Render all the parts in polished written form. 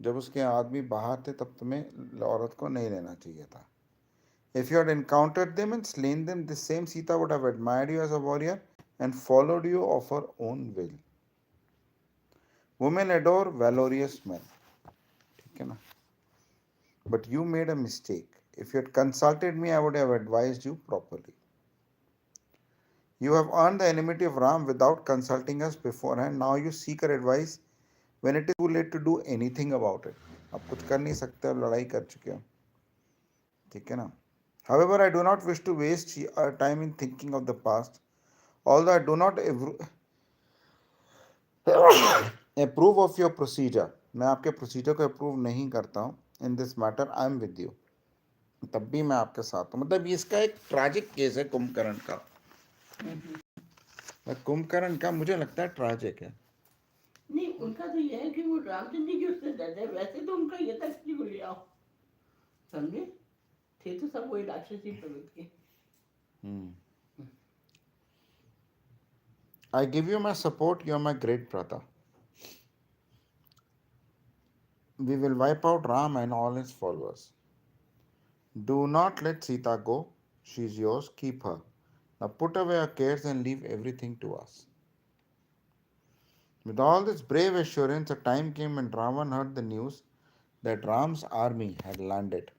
जब उसके आदमी बाहर थे तब तुम्हें औरत को नहीं लेना चाहिए था. If you had encountered them and slain them, the same Sita would have admired you as a warrior and followed you of her own will. Women adore valorous men. ठीक है ना? But you made a mistake. If you had consulted me, I would have advised you properly. You have earned the enmity of Ram without consulting us beforehand. Now you seek our advice when it is too late to do anything about it. अब कुछ कर नहीं सकते, अब लड़ाई कर चुके हो. ठीक है ना? However, I do not wish to waste our time in thinking of the past. Although I do not approve of your procedure, मैं आपके प्रोसीजर को अप्रूव नहीं करता हूँ. In this matter I am with you. तब भी मैं आपके साथ हूँ. मतलब इसका एक ट्रैजिक केस है कुंभकर्ण का. कुंभकर्ण का मुझे लगता है ट्रैजिक है. नहीं, उनका तो यह है कि वो रामचंद्र जी की उससे डरते हैं. वैसे तो उनका ये था कि वो ले आओ, समझे? थे तो सब वही राक्षसी प्रवृत्ति के. I give you my support. You are my great brother. We will wipe out Ram and all his followers. Do not let Sita go. She is yours. Keep her. Now put away your cares and leave everything to us. With all this brave assurance, a time came when Ravan heard the news that Ram's army had landed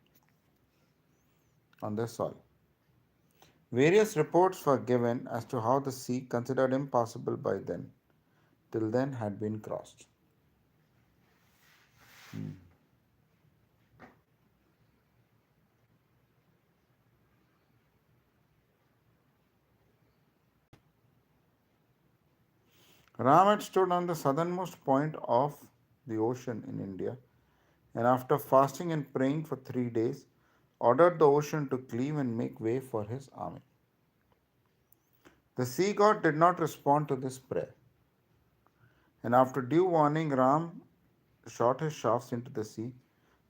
on their soil. Various reports were given as to how the sea, considered impassable by then, till then had been crossed. Ram had stood on the southernmost point of the ocean in India, and after fasting and praying for 3 days, ordered the ocean to cleave and make way for his army. The sea god did not respond to this prayer, and after due warning, Ram shot his shafts into the sea.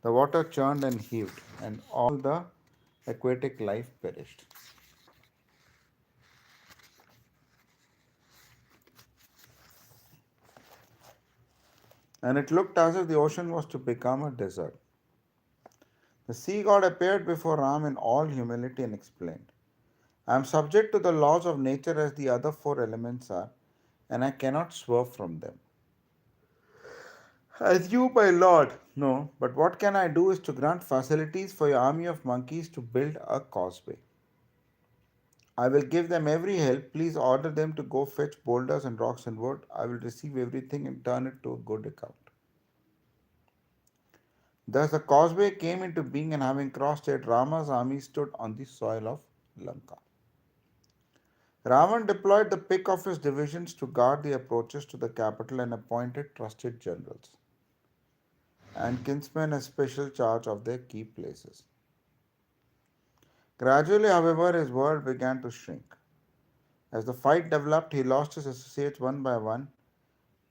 The water churned and heaved, and all the aquatic life perished. And it looked as if the ocean was to become a desert. The sea god appeared before Ram in all humility and explained, I am subject to the laws of nature as the other four elements are, and I cannot swerve from them. As you, my lord, no, but what can I do is to grant facilities for your army of monkeys to build a causeway. I will give them every help. Please order them to go fetch boulders and rocks and wood. I will receive everything and turn it to a good account. Thus the causeway came into being, and having crossed it, Rama's army stood on the soil of Lanka. Ravan deployed the pick of his divisions to guard the approaches to the capital and appointed trusted generals and kinsmen as special charge of their key places. Gradually, however, his world began to shrink. As the fight developed, he lost his associates one by one.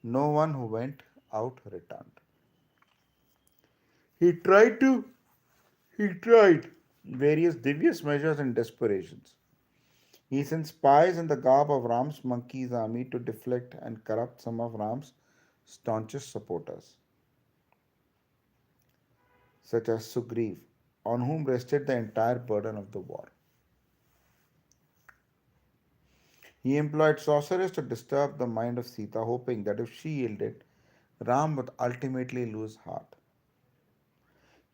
No one who went out returned. He tried to he tried various devious measures and desperations. He sent spies in the garb of Ram's monkey's army to deflect and corrupt some of Ram's staunchest supporters, such as Sugriv, on whom rested the entire burden of the war. He employed sorcerers to disturb the mind of Sita, hoping that if she yielded, Ram would ultimately lose heart.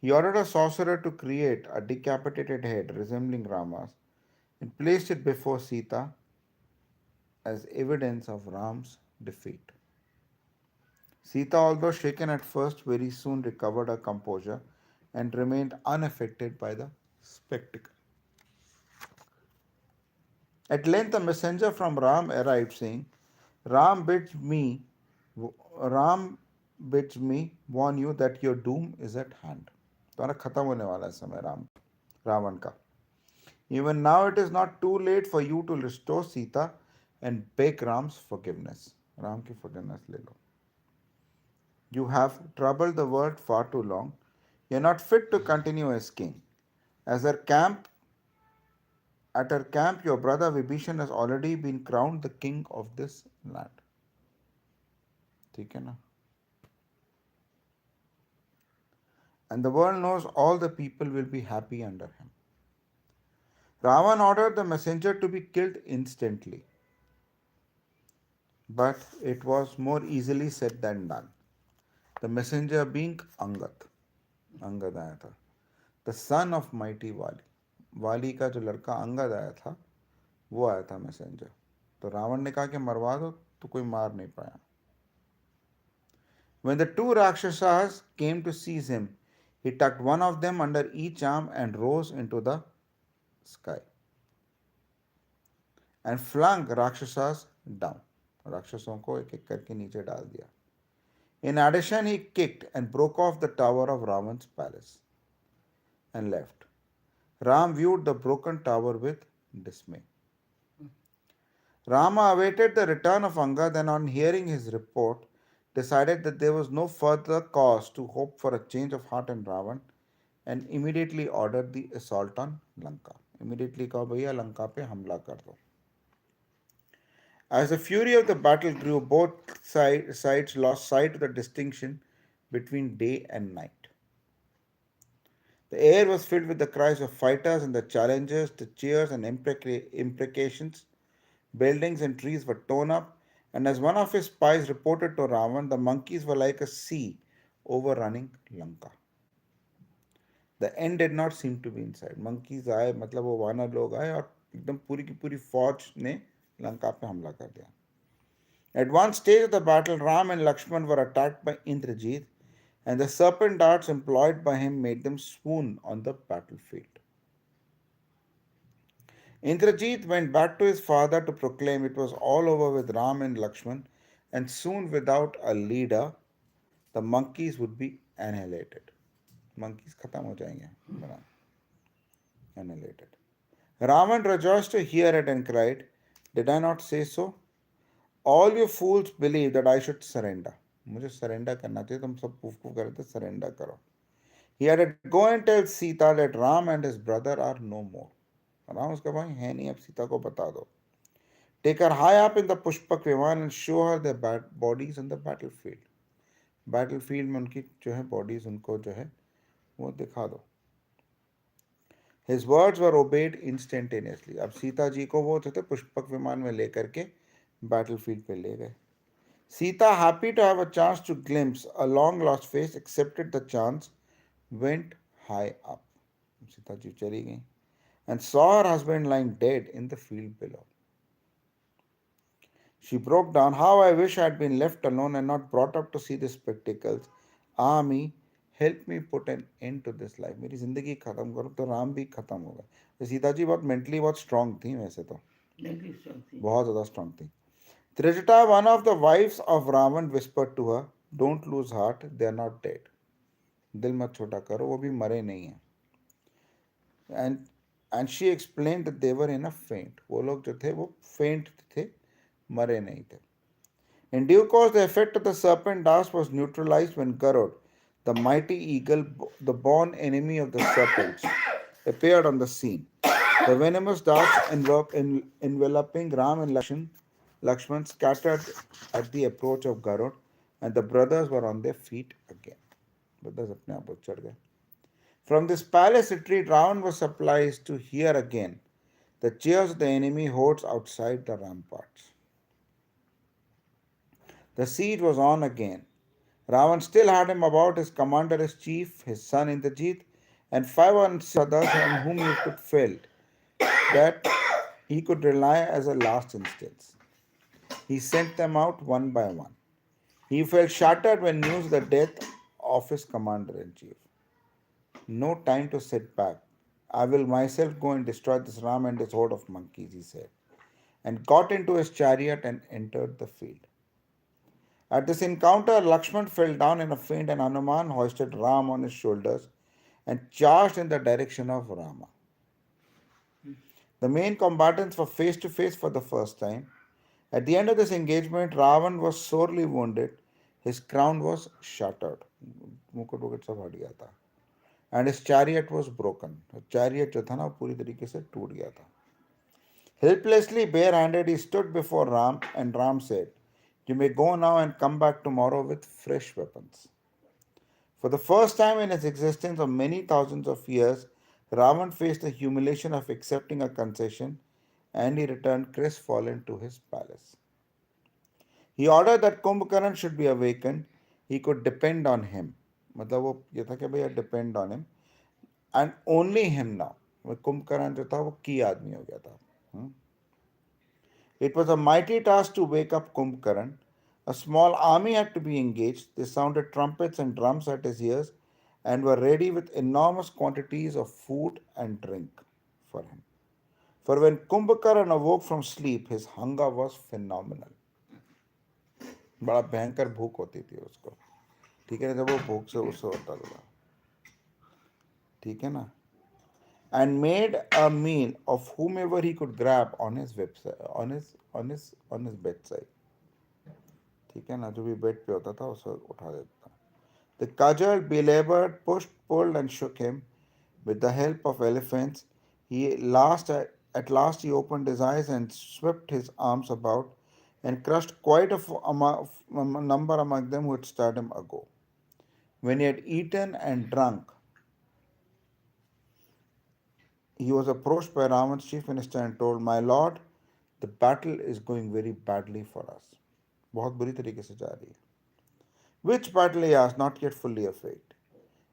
He ordered a sorcerer to create a decapitated head resembling Rama's and placed it before Sita as evidence of Ram's defeat. Sita, although shaken at first, very soon recovered her composure and remained unaffected by the spectacle. At length, a messenger from Ram arrived, saying, Ram bids me, Ram bids me warn you that your doom is at hand. तुम्हारा खत्म होने वाला है समय रावण का. Even now it is not too late for you to restore Sita and beg Ram's forgiveness. Ram की forgiveness ले लो. You have troubled the world far too long. You are not fit to continue as king. As her camp, at her camp, your brother Vibhishan has already been crowned the king of this land. ठीक है ना? and the world knows all the people will be happy under him. Ravan ordered the messenger to be killed instantly, but it was more easily said than done. The messenger being Angad आया था, the son of mighty वाली, वाली का जो लड़का अंगद आया था वो आया था मैसेंजर। तो रावण ने कहा कि मरवा दो, तो कोई मार नहीं पाया। When the two Rakshasas came to seize him, he tucked one of them under each arm and rose into the sky and flung Rakshasas down. राक्षसों को एक एक करके नीचे डाल दिया। In addition, he kicked and broke off the tower of Ravan's palace and left. Ram viewed the broken tower with dismay. Rama awaited the return of Angad and, on hearing his report, decided that there was no further cause to hope for a change of heart in Ravan and immediately ordered the assault on Lanka. Immediately कहा भैया लंका पे हमला कर दो. As the fury of the battle grew, both sides lost sight of the distinction between day and night. The air was filled with the cries of fighters and the challenges, the cheers and imprecations. Buildings and trees were torn up, and as one of his spies reported to Ravan, the monkeys were like a sea overrunning Lanka. The end did not seem to be in sight. Monkeys आए मतलब वो वानर लोग आए और एकदम पूरी की पूरी फौज ने लंका पे हमला कर दिया. At one stage of the battle, Ram and Lakshman were attacked by Indrajit, and the serpent darts employed by him made them swoon on the battlefield. Indrajit went back to his father to proclaim it was all over with Ram and Lakshman, and soon without a leader, the monkeys would be annihilated. Monkeys khatam ho jayenge. Annihilated. Ravan rejoiced to hear it and cried, "Did I not say so? All you fools believe that I should surrender." मुझे surrender करना चाहिए, तुम सब poof कर रहे थे, surrender करो. He added, "Go and tell Sita that Ram and his brother are no more." Ram उसका भाई है नहीं, अब सीता को बता दो. Take her high up in the Pushpak Viman and show her their bodies on the battlefield. Battlefield में उनकी जो है bodies उनको जो है वो दिखा दो. His words were obeyed instantaneously. अब सीता जी को वो थे पुष्पक विमान में लेकर के battlefield पे ले गए. Sita, happy to have a chance to glimpse a long lost face, accepted the chance, went high up. Sita ji चली गई and saw her husband lying dead in the field below. She broke down. How I wish I had been left alone and not brought up to see the spectacles. Ah me, help me put an end to this life. मेरी जिंदगी खत्म करो तो राम भी खत्म होगा. तो सीता जी बहुत मेंटली बहुत स्ट्रांग थी वैसे तो. बहुत ज़्यादा स्ट्रांग थी. Trijata, one of the wives of Ravan, whispered to her, "Don't lose heart, they are not dead." दिल मत छोटा करो, वो भी मरे नहीं हैं. And she explained that they were in a faint. वो लोग जो थे वो faint थे, मरे नहीं थे. In due course, the effect of the serpent dart was neutralized when Garud, the mighty eagle, the born enemy of the serpents, appeared on the scene. The venomous darts enveloping Ram and Lakshman scattered at the approach of Garud, and the brothers were on their feet again. Brothers अपने आप उठ चढ़ गए. From this palace retreat, Ravan was surprised to hear again the cheers of the enemy hordes outside the ramparts. The siege was on again. Ravan still had him about his commander, his chief, his son Indrajit, and 5 others on whom he could felt that he could rely as a last instance. He sent them out one by one. He felt shattered when news of the death of his commander in chief. No time to sit back. I will myself go and destroy this Ram and his horde of monkeys, he said, and got into his chariot and entered the field. At this encounter, Lakshman fell down in a faint, and Hanuman hoisted Ram on his shoulders and charged in the direction of Rama. The main combatants were face to face for the first time. At the end of this engagement, Ravan was sorely wounded. His crown was shattered. मुकुट वुकुट सब हट गया था. And his chariot was broken. Chariot जो था ना पूरी तरीके से टूट गया था. Helplessly barehanded, he stood before Ram, and Ram said, "You may go now and come back tomorrow with fresh weapons." For the first time in his existence of many thousands of years, Ravan faced the humiliation of accepting a concession and he returned crestfallen to his palace. He ordered that Kumbhakaran should be awakened. He could depend on him. मतलब वो ये था कि भैया depend on him and only him now. वो कुंभकर्ण जो था वो की आदमी हो गया था. It was a mighty task to wake up Kumbhakaran. A small army had to be engaged. They sounded trumpets and drums at his ears and were ready with enormous quantities of food and drink for him. For when Kumbhakaran awoke from sleep, his hunger was phenomenal. बड़ा भयंकर भूख होती थी उसको. ठीक है ना, जब वो भूख से उससे होता था. ठीक है ना. And made a meal of whomever he could grab on his website, on his bedside. ठीक है ना, जो भी बेड पे होता था उसे उठा देता था. The cudgel belabored, pushed, pulled, and shook him. With the help of elephants, at last he opened his eyes and swept his arms about and crushed quite a number among them who had stirred him ago. When he had eaten and drunk, he was approached by Ravan's chief minister and told, "My lord, the battle is going very badly for us." बहुत बुरी तरीके से जा रही है. Which battle, he asked, not yet fully afraid.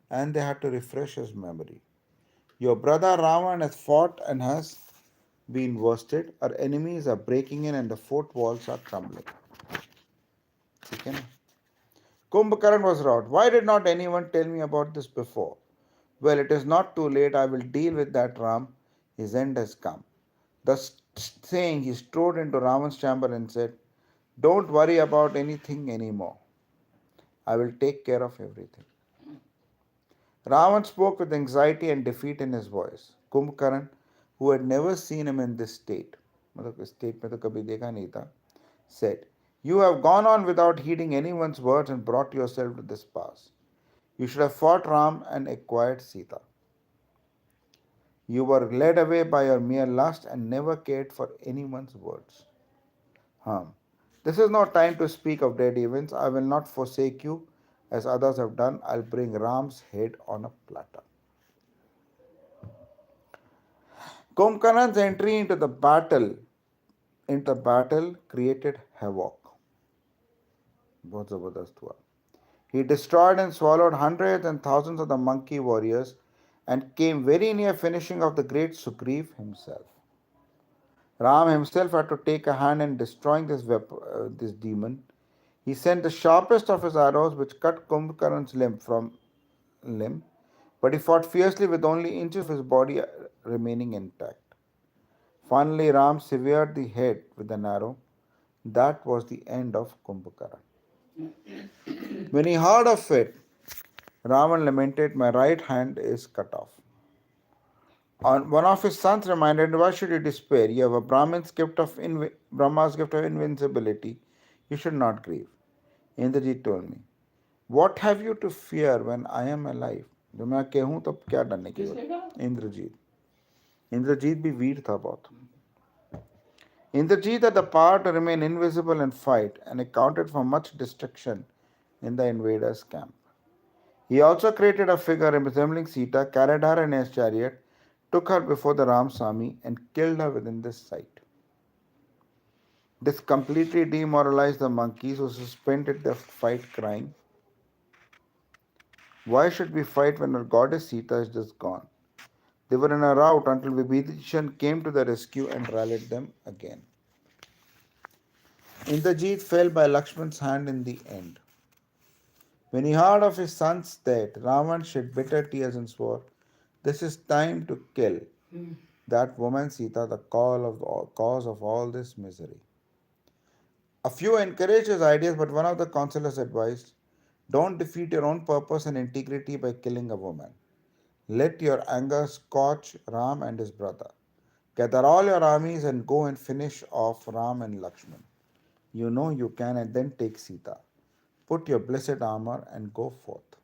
And they had to refresh his memory. Your brother Ravan has fought and has been worsted. Our enemies are breaking in and the fort walls are crumbling. ठीक है ना? Kumbhakaran was wroth. Why did not anyone tell me about this before? Well, it is not too late. I will deal with that Ram. His end has come. Thus saying, he strode into Ravan's chamber and said, "Don't worry about anything anymore. I will take care of everything." Ravan spoke with anxiety and defeat in his voice. Kumbhakaran, who had never seen him in this state, मतलब इस state में तो कभी देखा नहीं था, said, "You have gone on without heeding anyone's words and brought yourself to this pass. You should have fought Ram and acquired Sita. You were led away by your mere lust and never cared for anyone's words. Harm. This is no time to speak of dead events. I will not forsake you as others have done. I'll bring Ram's head on a platter." Kumbhakarna's entry into the battle created havoc. बहुत जबरदस्त हुआ. He destroyed and swallowed hundreds and thousands of the monkey warriors and came very near finishing off the great Sugriv himself. Ram himself had to take a hand in destroying this demon. He sent the sharpest of his arrows, which cut Kumbhakarna's limb, but he fought fiercely with only inches of his body remaining intact. Finally, Ram severed the head with an arrow. That was the end of Kumbhakarna. When he heard of it, Ravan lamented, "My right hand is cut off." One of his sons reminded him, "Why should you despair? You have a Brahma's gift of invincibility. You should not grieve." Indrajit told me, "What have you to fear when I am alive?" जो मैं कहूँ तब क्या डरने की किसने कहा? बात. इंद्रजीत भी वीर था बहुत. Indrajit had the power to remain invisible and fight and accounted for much destruction in the invaders' camp. He also created a figure resembling Sita, carried her in his chariot, took her before the Ram's army, and killed her within this sight. This completely demoralized the monkeys, who suspended their fight, crying, "Why should we fight when our goddess Sita is just gone?" They were in a rout until Vibhishan came to the rescue and rallied them again. Indrajit fell by Lakshman's hand in the end. When he heard of his son's death, Ravan shed bitter tears and swore, "This is time to kill that woman Sita, the cause of all this misery." A few encouraged his ideas, but one of the counselors advised, "Don't defeat your own purpose and integrity by killing a woman. Let your anger scorch Ram and his brother. Gather all your armies and go and finish off Ram and Lakshman. You know you can, and then take Sita. Put your blessed armor and go forth."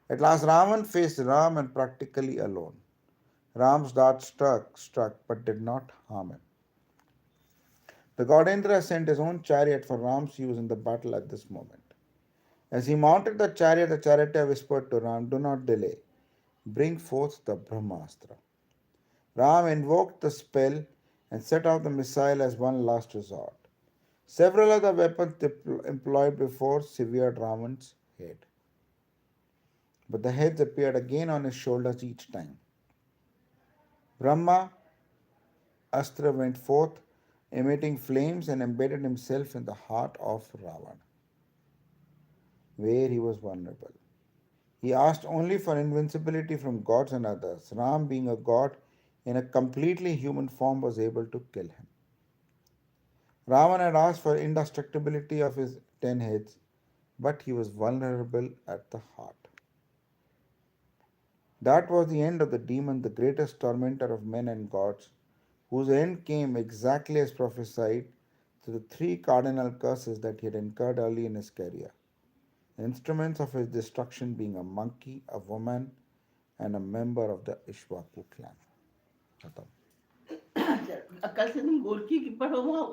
At last Ravan faced Ram and practically alone. Ram's dart struck but did not harm him. The god Indra sent his own chariot for Ram's use in the battle at this moment. As he mounted the charioteer whispered to Ram, "Do not delay. Bring forth the Brahmastra." Ram invoked the spell and set off the missile as one last resort. Several other weapons employed before severed Ravan's head, but the heads appeared again on his shoulders each time. Brahma Astra went forth, emitting flames, and embedded himself in the heart of Ravana, where he was vulnerable. He asked only for invincibility from gods and others. Ram, being a god in a completely human form, was able to kill him. Ravan had asked for indestructibility of his 10 heads, but he was vulnerable at the heart. That was the end of the demon, the greatest tormentor of men and gods, whose end came exactly as prophesied through the three cardinal curses that he had incurred early in his career. The instruments of his destruction being a monkey, a woman, and a member of the Ishwaku clan. Khatam. अच्छा, कल से तुम गोलकी keeper हो वहाँ